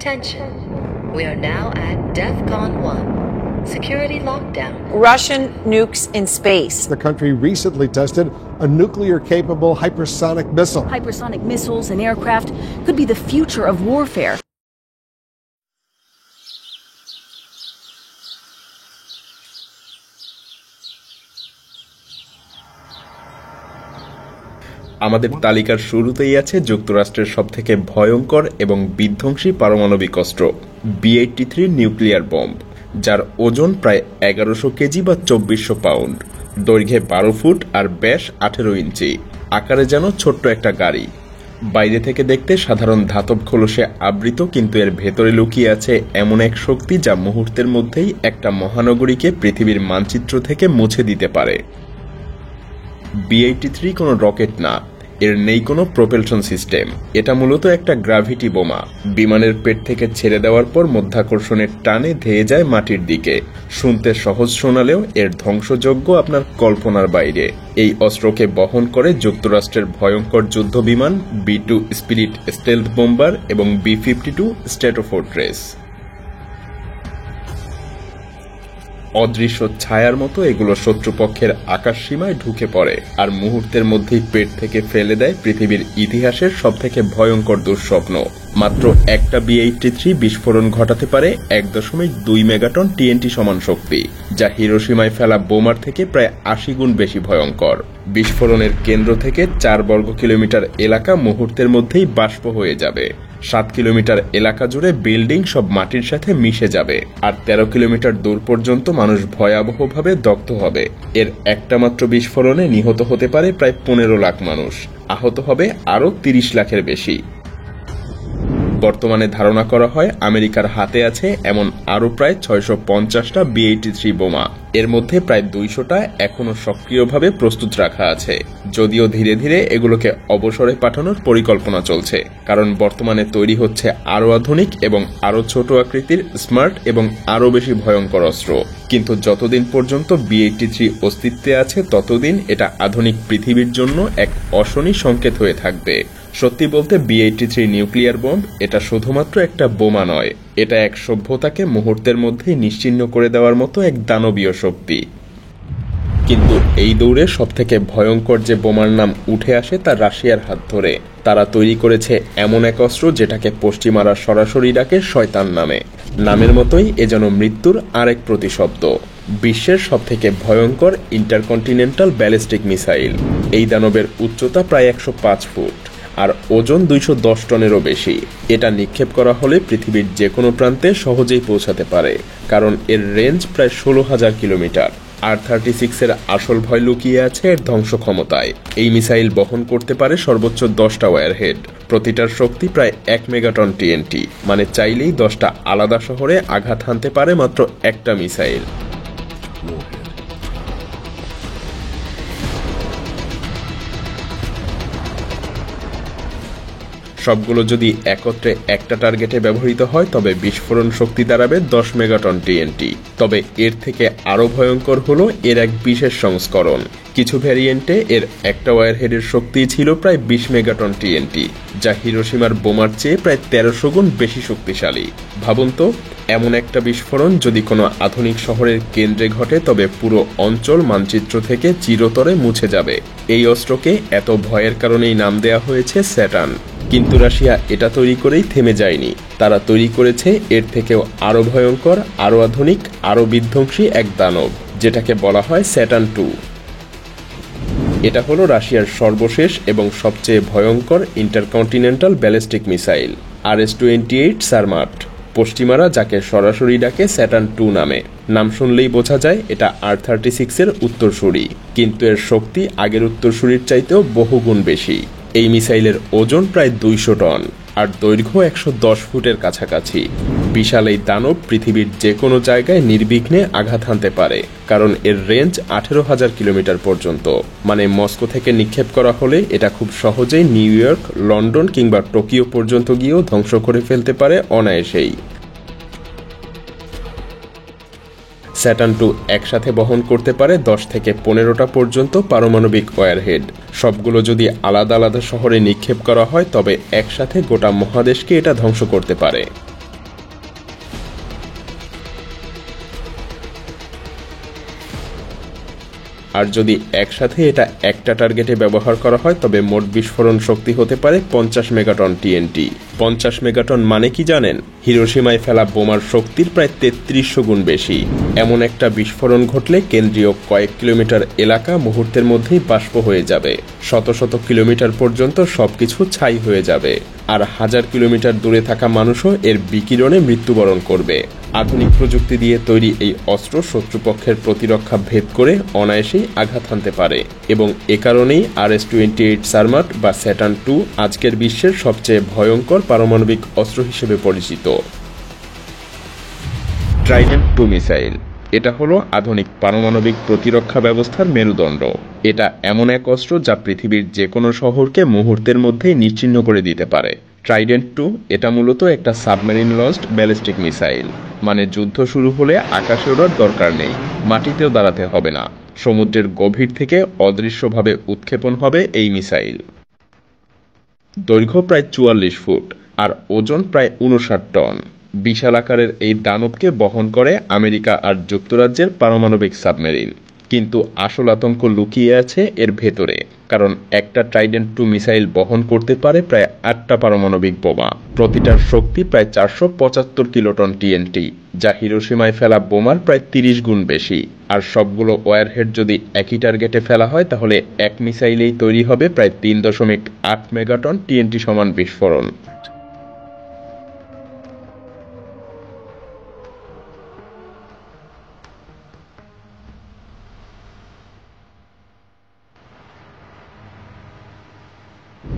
Attention. We are now at DEFCON 1. Security lockdown. Russian nukes in space. The country recently tested a nuclear-capable hypersonic missile. Hypersonic missiles and aircraft could be the future of warfare. আমাদের তালিকার শুরুতেই আছে যুক্তরাষ্ট্রের সবথেকে ভয়ঙ্কর এবং বিধ্বংসী পারমাণবিক অস্ত্র B-83 নিউক্লিয়ার বম্ব, যার ওজন প্রায় 1100 কেজি বা 2400 পাউন্ড, দৈর্ঘ্যে 12 ফুট আর ব্যাস 18 ইঞ্চি, আকারে যেন ছোট্ট একটা গাড়ি। বাইরে থেকে দেখতে সাধারণ ধাতব খোলসে আবৃত, কিন্তু এর ভেতরে লুকিয়ে আছে এমন এক শক্তি যা মুহূর্তের মধ্যেই একটা মহানগরীকে পৃথিবীর মানচিত্র থেকে মুছে দিতে পারে। B-83 কোনো রকেট না, এর নেই কোনো প্রোপেলশন সিস্টেম। এটা মূলত একটা গ্র্যাভিটি বোমা। বিমানের পেট থেকে ছেড়ে দেওয়ার পর মধ্যাকর্ষণের টানে ধেয়ে যায় মাটির দিকে। শুনতে সহজ শোনালেও এর ধ্বংসযজ্ঞ আপনার কল্পনার বাইরে। এই অস্ত্রকে বহন করে যুক্তরাষ্ট্রের ভয়ঙ্কর যুদ্ধ বিমান B-2 স্পিরিট স্টেলথ বোম্বার এবং B-52 স্ট্র্যাটোফোর্ট্রেস। অদৃশ্য ছায়ার মতো এগুলো শত্রুপক্ষের আকাশসীমায় ঢুকে পড়ে আর মুহূর্তের মধ্যেই পেট থেকে ফেলে দেয় পৃথিবীর ইতিহাসের সবথেকে ভয়ঙ্কর দুঃস্বপ্ন। মাত্র একটা B-83 বিস্ফোরণ ঘটাতে পারে 1.2 মেগাটন TNT সমান শক্তি, যা হিরোশিমায় ফেলা বোমার থেকে প্রায় 80 গুণ বেশি ভয়ঙ্কর। বিস্ফোরণের কেন্দ্র থেকে 4 বর্গ কিলোমিটার এলাকা মুহূর্তের মধ্যেই বাষ্প হয়ে যাবে। 7 কিলোমিটার এলাকা জুড়ে বিল্ডিং সব মাটির সাথে মিশে যাবে, আর 13 কিলোমিটার দূর পর্যন্ত মানুষ ভয়াবহভাবে দগ্ধ হবে। এর একটা মাত্র বিস্ফোরণে নিহত হতে পারে প্রায় 15 লাখ মানুষ, আহত হবে আরও 30 লাখের বেশি। বর্তমানে ধারণা করা হয় আমেরিকার হাতে আছে এমন আরও প্রায় 650টা B-83 বোমা। এর মধ্যে প্রায় 200টা এখনও সক্রিয়ভাবে প্রস্তুত রাখা আছে, যদিও ধীরে ধীরে এগুলোকে অবসরে পাঠানোর পরিকল্পনা চলছে, কারণ বর্তমানে তৈরি হচ্ছে আরও আধুনিক এবং আরও ছোট আকৃতির স্মার্ট এবং আরও বেশি ভয়ঙ্কর অস্ত্র। কিন্তু যতদিন পর্যন্ত B-83 অস্তিত্বে আছে ততদিন এটা আধুনিক পৃথিবীর জন্য এক অশনি সংকেত হয়ে থাকবে। সত্যি বলতে B-83 নিউক্লিয়ার বোম্ব এটা শুধুমাত্র একটা বোমা নয়, এটা এক সভ্যতাকে মুহূর্তের মধ্যেই নিশ্চিহ্ন করে দেওয়ার মতো এক দানবীয় শক্তি। কিন্তু এই দৌড়ে সবথেকে ভয়ঙ্কর যে বোমার নাম উঠে আসে তা রাশিয়ার হাত ধরে। তারা তৈরি করেছে এমন এক অস্ত্র যেটাকে পশ্চিমারা সরাসরি ডাকে শয়তান নামে। নামের মতোই এ যেন মৃত্যুর আরেক প্রতিশব্দ। বিশ্বের সবথেকে ভয়ঙ্কর ইন্টারকন্টিনেন্টাল ব্যালিস্টিক মিসাইল। এই দানবের উচ্চতা প্রায় 105 ফুট আর ওজন 210 টনেরও বেশি। এটা নিক্ষেপ করা হলে পৃথিবীর যে কোনো প্রান্তে সহজেই পৌঁছাতে পারে, কারণ এর রেঞ্জ প্রায় 16,000 কিলোমিটার। R-36 এর আসল ভয় লুকিয়ে আছে এর ধ্বংস ক্ষমতায়। এই মিসাইল বহন করতে পারে সর্বোচ্চ 10টা ওয়্যারহেড, প্রতিটার শক্তি প্রায় 1 মেগাটন TNT, মানে চাইলেই 10টা আলাদা শহরে আঘাত হানতে পারে মাত্র একটা মিসাইল। সবগুলো যদি একত্রে একটা টার্গেটে ব্যবহৃত হয় তবে বিস্ফোরণ শক্তি দাঁড়াবে 10 মেগাটন TNT। তবে এর থেকে আরও ভয়ঙ্কর হলো এর এক বিশেষ সংস্করণ। কিছু ভ্যারিয়েন্টে এর একটা ওয়্যারহেডের শক্তি ছিল প্রায় 20 মেগাটন TNT, যা হিরোশিমার বোমার চেয়ে প্রায় 1300 গুণ বেশি শক্তিশালী। ভাবুন তো, এমন একটা বিস্ফোরণ যদি কোনো আধুনিক শহরের কেন্দ্রে ঘটে তবে পুরো অঞ্চল মানচিত্র থেকে চিরতরে মুছে যাবে। এই অস্ত্রকে এত ভয়ের কারণেই নাম দেয়া হয়েছে স্যাটার্ন। কিন্তু রাশিয়া এটা তৈরি করেই থেমে যায়নি। তারা তৈরি করেছে এর থেকেও আরও ভয়ঙ্কর, আরও আধুনিক, আরও বিধ্বংসী এক দানব, যেটাকে বলা হয় স্যাটার্ন 2। এটা হলো রাশিয়ার সর্বশেষ এবং সবচেয়ে ভয়ঙ্কর intercontinental ballistic missile RS-28 Sarmat. পশ্চিমারা যাকে সরাসরি ডাকে স্যাটার্ন 2 নামে। নাম শুনলেই বোঝা যায় এটা R-36 এর উত্তরসূরি, কিন্তু এর শক্তি আগের উত্তরসূরির চাইতেও বহুগুণ বেশি। এই মিসাইলের ওজন প্রায় 200 টন আর দৈর্ঘ্য 110 ফুটের কাছাকাছি। বিশাল এই দানব পৃথিবীর যে কোনো জায়গায় নির্বিঘ্নে আঘাত হানতে পারে, কারণ এর রেঞ্জ 18,000 কিলোমিটার পর্যন্ত। মানে মস্কো থেকে নিক্ষেপ করা হলে এটা খুব সহজেই নিউ ইয়র্ক, লন্ডন কিংবা টোকিও পর্যন্ত গিয়েও ধ্বংস করে ফেলতে পারে অনায়াসেই। স্যাটার্ন 2 একসাথে বহন করতে পারে 10 থেকে 15টা পর্যন্ত পারমাণবিক ওয়্যারহেড। সবগুলো যদি আলাদা আলাদা শহরে নিক্ষেপ করা হয় তবে একসাথে গোটা মহাদেশকে এটা ধ্বংস করতে পারে। আর যদি একসাথে এটা একটা টার্গেটে ব্যবহার করা হয় তবে মোট বিস্ফোরণ শক্তি হতে পারে 50 মেগাটন টিএনটি। 50 মেগাটন মানে কি জানেন? হিরোশিমায় ফেলা বোমার শক্তির প্রায় 3300 গুণ বেশি। এমন একটা বিস্ফোরণ ঘটলে কেন্দ্রীয় কয়েক কিলোমিটার এলাকা মুহূর্তের মধ্যেই বাষ্প হয়ে যাবে, শত শত কিলোমিটার পর্যন্ত সবকিছু ছাই হয়ে যাবে, আর হাজার কিলোমিটার দূরে থাকা মানুষও এর বিকিরণে মৃত্যুবরণ করবে। আধুনিক প্রযুক্তি দিয়ে তৈরি এই অস্ত্র শত্রুপক্ষের প্রতিরক্ষা ভেদ করে অনায়াসেই আঘাত হানতে পারে এবং এ কারণেই RS-28 সারমাট বা স্যাটার্ন II আজকের বিশ্বের সবচেয়ে ভয়ঙ্কর পারমাণবিক অস্ত্র হিসেবে পরিচিত। ট্রাইডেন্ট II মিসাইল এটা হলো আধুনিক পারমাণবিক প্রতিরক্ষা ব্যবস্থার মেরুদণ্ড। এটা এমন এক অস্ত্র যা পৃথিবীর যে কোনো শহরকে মুহূর্তের মধ্যেই নিশ্চিহ্ন করে দিতে পারে। ট্রাইডেন্ট II এটা মূলত একটা সাবমেরিন লঞ্চড ব্যালিস্টিক মিসাইল, মানে যুদ্ধ শুরু হলে আকাশে ওড়ার দরকার নেই, মাটিতেও দাঁড়াতে হবে না, সমুদ্রের গভীর থেকে অদৃশ্যভাবে উৎক্ষেপণ হবে এই মিসাইল। দৈর্ঘ্য প্রায় 44 ফুট আর ওজন প্রায় 59 টন। বিশাল আকারের এই দানবকে বহন করে আমেরিকা আর যুক্তরাজ্যের পারমাণবিক সাবমেরিন। কিন্তু আসল আতঙ্ক লুকিয়ে আছে এর ভেতরে, কারণ একটা ট্রাইডেন্ট II মিসাইল বহন করতে পারে প্রায় 8টা পারমাণবিক বোমা। প্রতিটার শক্তি প্রায় 475 কিলোটন টিএনটি, যা হিরোশিমায় ফেলা বোমার প্রায় 30 গুণ বেশি। আর সবগুলো ওয়ারহেড যদি একই টার্গেটে ফেলা হয় তাহলে এক মিসাইলেই তৈরি হবে প্রায় 3.8 মেগাটন টিএনটি সমান বিস্ফোরণ।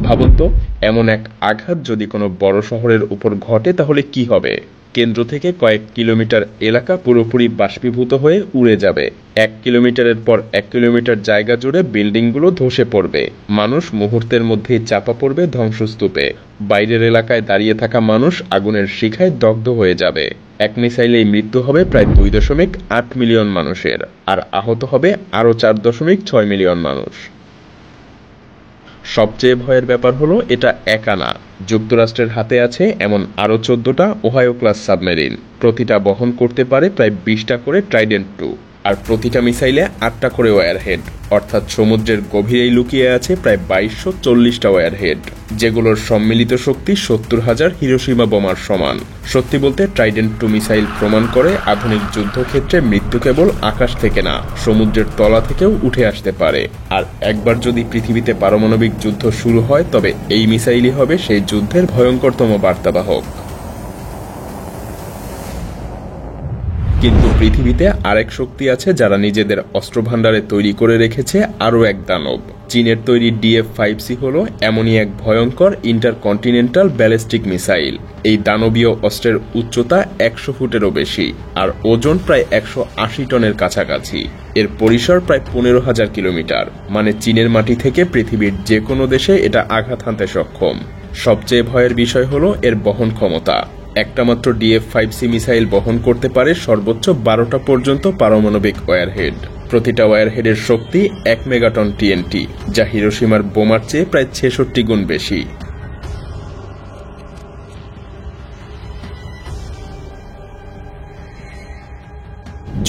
ভাবুন তো, এমন এক আঘাত যদি কোনো বড় শহরের উপর ঘটে তাহলে কি হবে? কেন্দ্র থেকে কয়েক কিলোমিটার এলাকা পুরোপুরি বাষ্পীভূত হয়ে উড়ে যাবে। 1 কিলোমিটারের পর 1 কিলোমিটার জায়গা জুড়ে বিল্ডিংগুলো ধসে পড়বে, মানুষ মুহূর্তের মধ্যেই চাপা পড়বে ধ্বংসস্তূপে, বাইরের এলাকায় দাঁড়িয়ে থাকা মানুষ আগুনের শিখায় দগ্ধ হয়ে যাবে। এক মিসাইলেই মৃত্যু হবে প্রায় 2.8 মিলিয়ন মানুষের, আর আহত হবে আরও 4.6 মিলিয়ন মানুষ। সবচেয়ে ভয়ের ব্যাপার হলো এটা একা না, যুক্তরাষ্ট্রের হাতে আছে এমন আরও 14টা ওহাইও ক্লাস সাবমেরিন। প্রতিটা বহন করতে পারে প্রায় 20টা করে ট্রাইডেন্ট II, আর প্রতিটা মিসাইলে 8টা করে ওয়ারহেড, অর্থাৎ সমুদ্রের গভীরেই লুকিয়ে আছে প্রায় 2240টা ওয়ারহেড, যেগুলোর সম্মিলিত শক্তি 70,000 হিরোশিমা বোমার সমান। সত্যি বলতে ট্রাইডেন্ট II মিসাইল প্রমাণ করে আধুনিক যুদ্ধক্ষেত্রে মৃত্যু কেবল আকাশ থেকে না, সমুদ্রের তলা থেকেও উঠে আসতে পারে। আর একবার যদি পৃথিবীতে পারমাণবিক যুদ্ধ শুরু হয় তবে এই মিসাইলই হবে সেই যুদ্ধের ভয়ঙ্করতম বার্তাবাহক। কিন্তু পৃথিবীতে আরেক শক্তি আছে যারা নিজেদের অস্ত্রভাণ্ডারে তৈরি করে রেখেছে আরও এক দানব। চীনের তৈরি DF-5C হলো এমনই এক ভয়ঙ্কর ইন্টারকন্টিনেন্টাল ব্যালিস্টিক মিসাইল। এই দানবীয় অস্ত্রের উচ্চতা 100 ফুটেরও বেশি আর ওজন প্রায় 180 টনের কাছাকাছি। এর পরিসর প্রায় 15,000 কিলোমিটার, মানে চীনের মাটি থেকে পৃথিবীর যে কোনো দেশে এটা আঘাত হানতে সক্ষম। সবচেয়ে ভয়ের বিষয় হলো এর বহন ক্ষমতা। একটা মাত্র DF-5C মিসাইল বহন করতে পারে সর্বোচ্চ 12টা পর্যন্ত পারমাণবিক ওয়ারহেড। প্রতিটা ওয়ারহেডের শক্তি 1 মেগাটন টিএনটি, যা হিরোশিমার বোমার চেয়ে প্রায় 66 গুণ বেশি।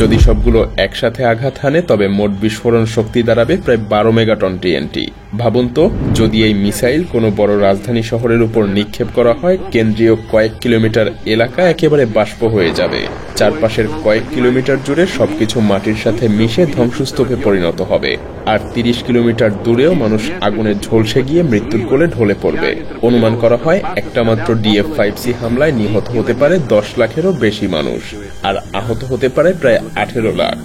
যদি সবগুলো একসাথে আঘাত হানে তবে মোট বিস্ফোরণ শক্তি দাঁড়াবে প্রায় 12 মেগাটন টিএনটি। ভাবুন তো, যদি এই মিসাইল কোনো বড় রাজধানী শহরের উপর নিক্ষেপ করা হয়, কেন্দ্রীয় কয়েক কিলোমিটার এলাকা একেবারে বাষ্প হয়ে যাবে, চারপাশের কয়েক কিলোমিটার জুড়ে সবকিছু মাটির সাথে মিশে ধ্বংসস্তূপে পরিণত হবে, আর 30 কিলোমিটার দূরেও মানুষ আগুনে ঝলসে গিয়ে মৃত্যুর কোলে ঢলে পড়বে। অনুমান করা হয় একটা মাত্র DF-5C হামলায় নিহত হতে পারে 10 লাখেরও বেশি মানুষ, আর আহত হতে পারে প্রায় 18 লাখ।